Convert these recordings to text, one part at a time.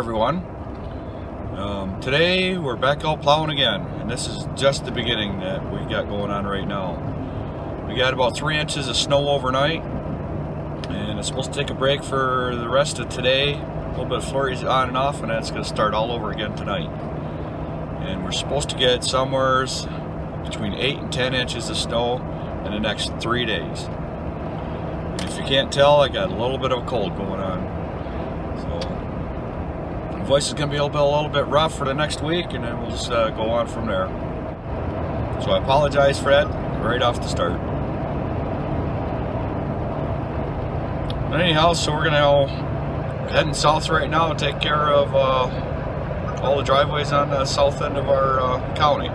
everyone. Today we're back out plowing again, and this is just the beginning that we got going on right now. We got about 3 inches of snow overnight, and it's supposed to take a break for the rest of today. A little bit of flurries on and off, and then it's going to start all over again tonight. And we're supposed to get somewhere between 8 and 10 inches of snow in the next 3 days. And if you can't tell, I got a little bit of a cold going on. So the voice is going to be a little bit rough for the next week, and then we'll just go on from there. So I apologize for that right off the start. But anyhow, so we're heading south right now and take care of all the driveways on the south end of our county.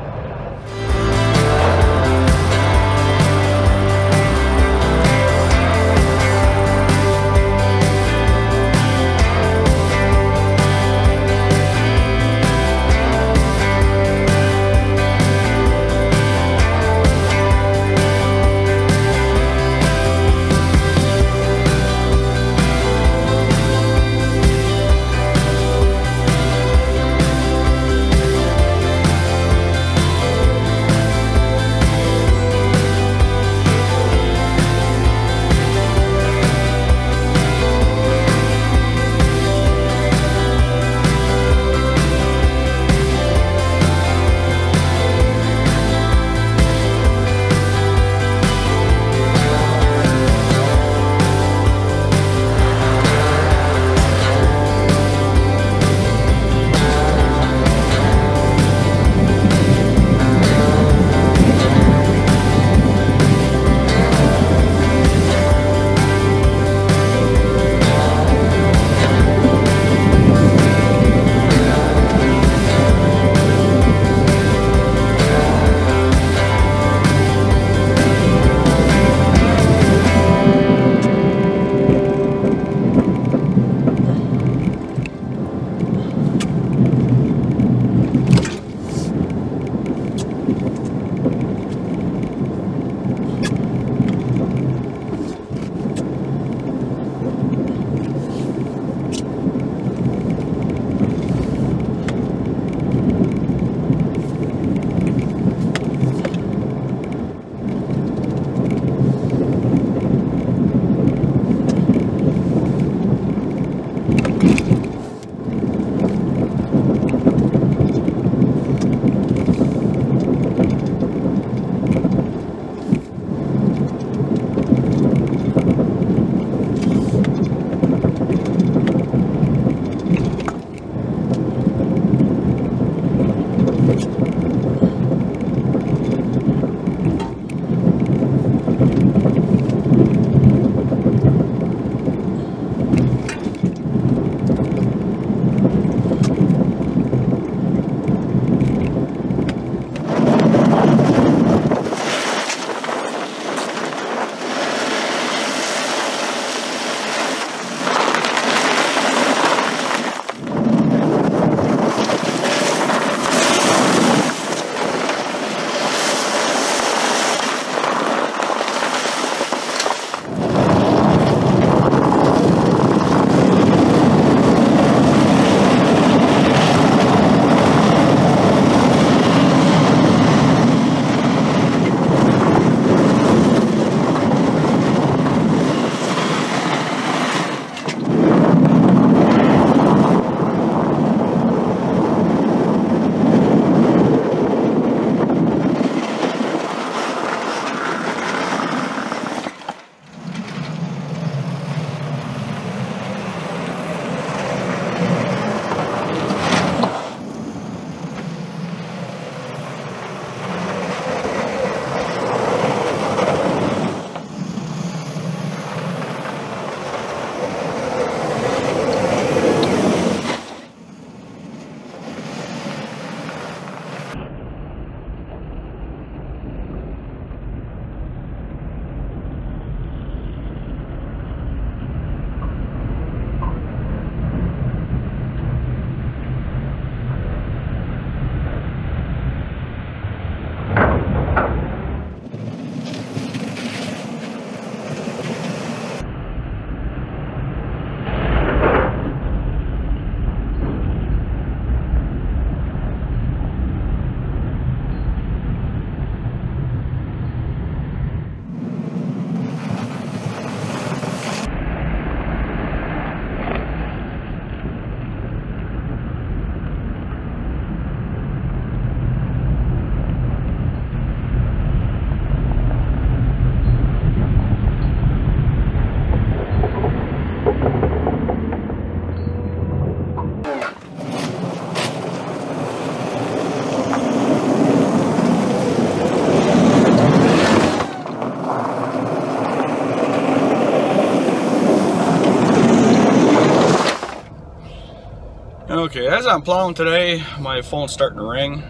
Okay, as I'm plowing today, my phone's starting to ring.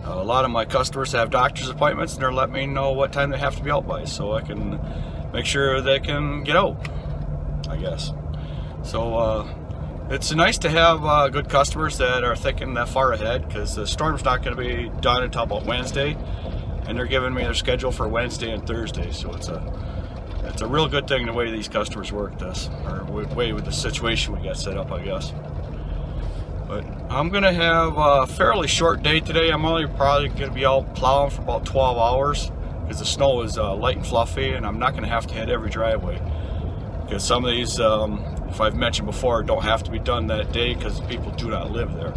A lot of my customers have doctor's appointments and they're letting me know what time they have to be out by so I can make sure they can get out, I guess. So it's nice to have good customers that are thinking that far ahead, because the storm's not going to be done until about Wednesday, and they're giving me their schedule for Wednesday and Thursday. So it's a real good thing the way these customers work this, or way with the situation we got set up, I guess. But I'm going to have a fairly short day today. I'm only probably going to be out plowing for about 12 hours because the snow is light and fluffy, and I'm not going to have to hit every driveway. Because some of these, if I've mentioned before, don't have to be done that day because people do not live there.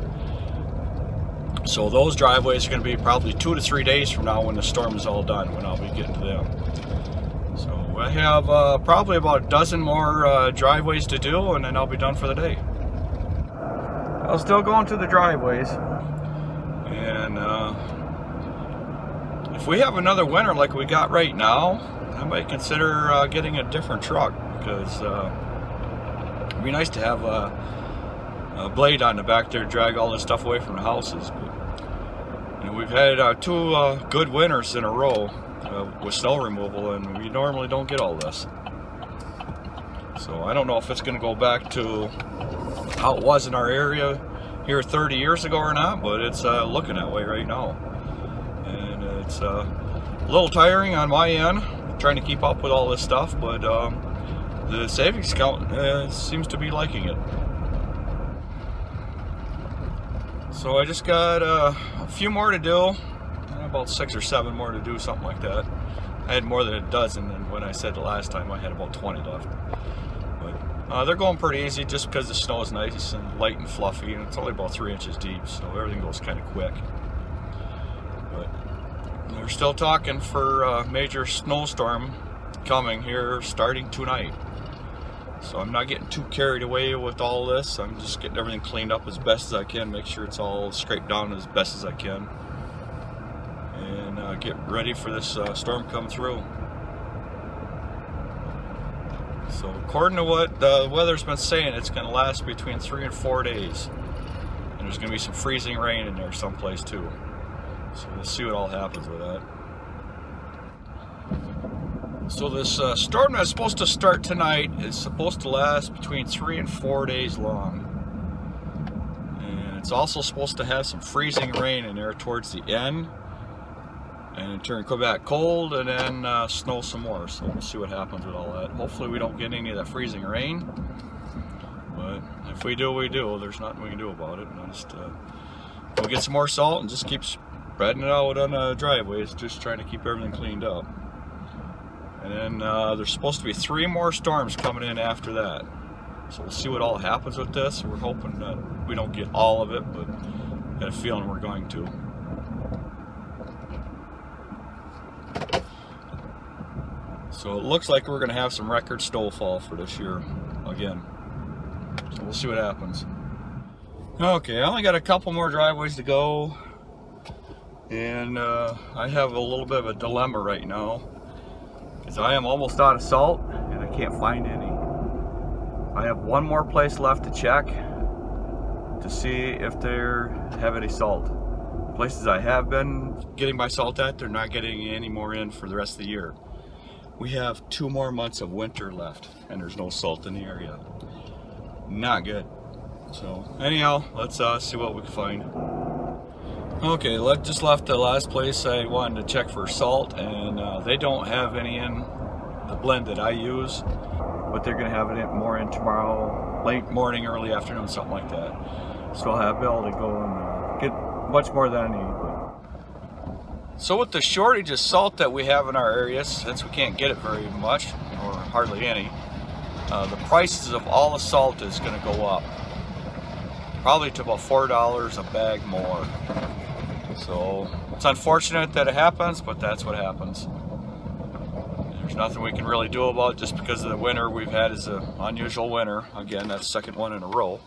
So those driveways are going to be probably 2 to 3 days from now when the storm is all done, when I'll be getting to them. So I have probably about a dozen more driveways to do, and then I'll be done for the day. I'll still going to the driveways, and if we have another winter like we got right now, I might consider getting a different truck, because it'd be nice to have a blade on the back there to drag all this stuff away from the houses. But, you know, we've had 2 good winters in a row with snow removal, and we normally don't get all this. So I don't know if it's going to go back to how it was in our area here 30 years ago or not, but it's looking that way right now. And it's a little tiring on my end, trying to keep up with all this stuff, but the savings account seems to be liking it. So I just got a few more to do, about 6 or 7 more to do, something like that. I had more than a dozen, and when I said the last time I had about 20 left. But they're going pretty easy just because the snow is nice and light and fluffy, and it's only about 3 inches deep, so everything goes kind of quick. But we're still talking for a major snowstorm coming here starting tonight. So I'm not getting too carried away with all this. I'm just getting everything cleaned up as best as I can, make sure it's all scraped down as best as I can, and get ready for this storm come through. So according to what the weather's been saying, it's going to last between 3 and 4 days. And there's going to be some freezing rain in there someplace too. So we'll see what all happens with that. So this storm that's supposed to start tonight is supposed to last between 3 and 4 days long. And it's also supposed to have some freezing rain in there towards the end. And come back cold, and then snow some more. So we'll see what happens with all that. Hopefully we don't get any of that freezing rain, but if we do, we do. There's nothing we can do about it. And just we'll get some more salt and just keep spreading it out on the driveways, just trying to keep everything cleaned up. And then there's supposed to be 3 more storms coming in after that. So we'll see what all happens with this. We're hoping that we don't get all of it, but I got a feeling we're going to. So it looks like we're going to have some record snowfall for this year again. So we'll see what happens. Okay, I only got a couple more driveways to go. And I have a little bit of a dilemma right now, because I am almost out of salt and I can't find any. I have one more place left to check to see if they have any salt. Places I have been getting my salt at, they're not getting any more in for the rest of the year. We have 2 more months of winter left, and there's no salt in the area. Not good. So anyhow, let's see what we can find. Okay, just left the last place I wanted to check for salt, and they don't have any in the blend that I use, but they're going to have it more in tomorrow, late morning, early afternoon, something like that. So I'll be able to go and get much more than I need. So with the shortage of salt that we have in our area, since we can't get it very much, or hardly any, the prices of all the salt is going to go up. Probably to about $4 a bag more. So it's unfortunate that it happens, but that's what happens. There's nothing we can really do about it just because of the winter we've had is an unusual winter. Again, that's the 2nd one in a row.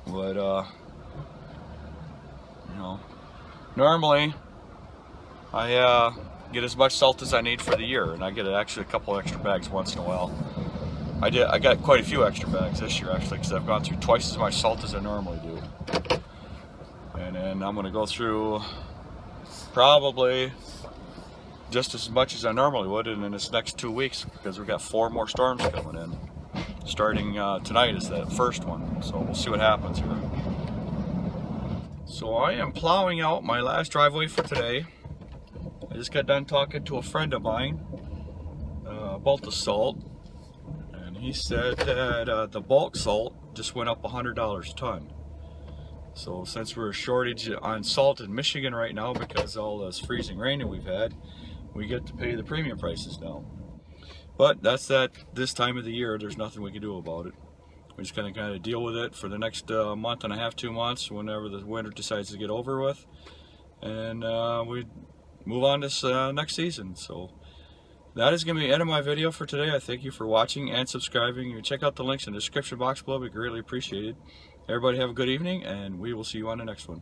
But, you know, normally I get as much salt as I need for the year, and I get actually a couple extra bags once in a while. I got quite a few extra bags this year actually, because I've gone through twice as much salt as I normally do. And then I'm going to go through probably just as much as I normally would in this next 2 weeks, because we've got 4 more storms coming in. Starting tonight is that first one, so we'll see what happens here. So I am plowing out my last driveway for today. I just got done talking to a friend of mine about the salt, and he said that the bulk salt just went up $100 a ton. So since we're a shortage on salt in Michigan right now because of all this freezing rain that we've had, we get to pay the premium prices now. But that's that this time of the year. There's nothing we can do about it. We're just going to kind of deal with it for the next month and a half, 2 months, whenever the winter decides to get over with. And we move on this next season. So that is going to be the end of my video for today. I thank you for watching and subscribing. You check out the links in the description box below. We greatly appreciate it. Everybody have a good evening, and we will see you on the next one.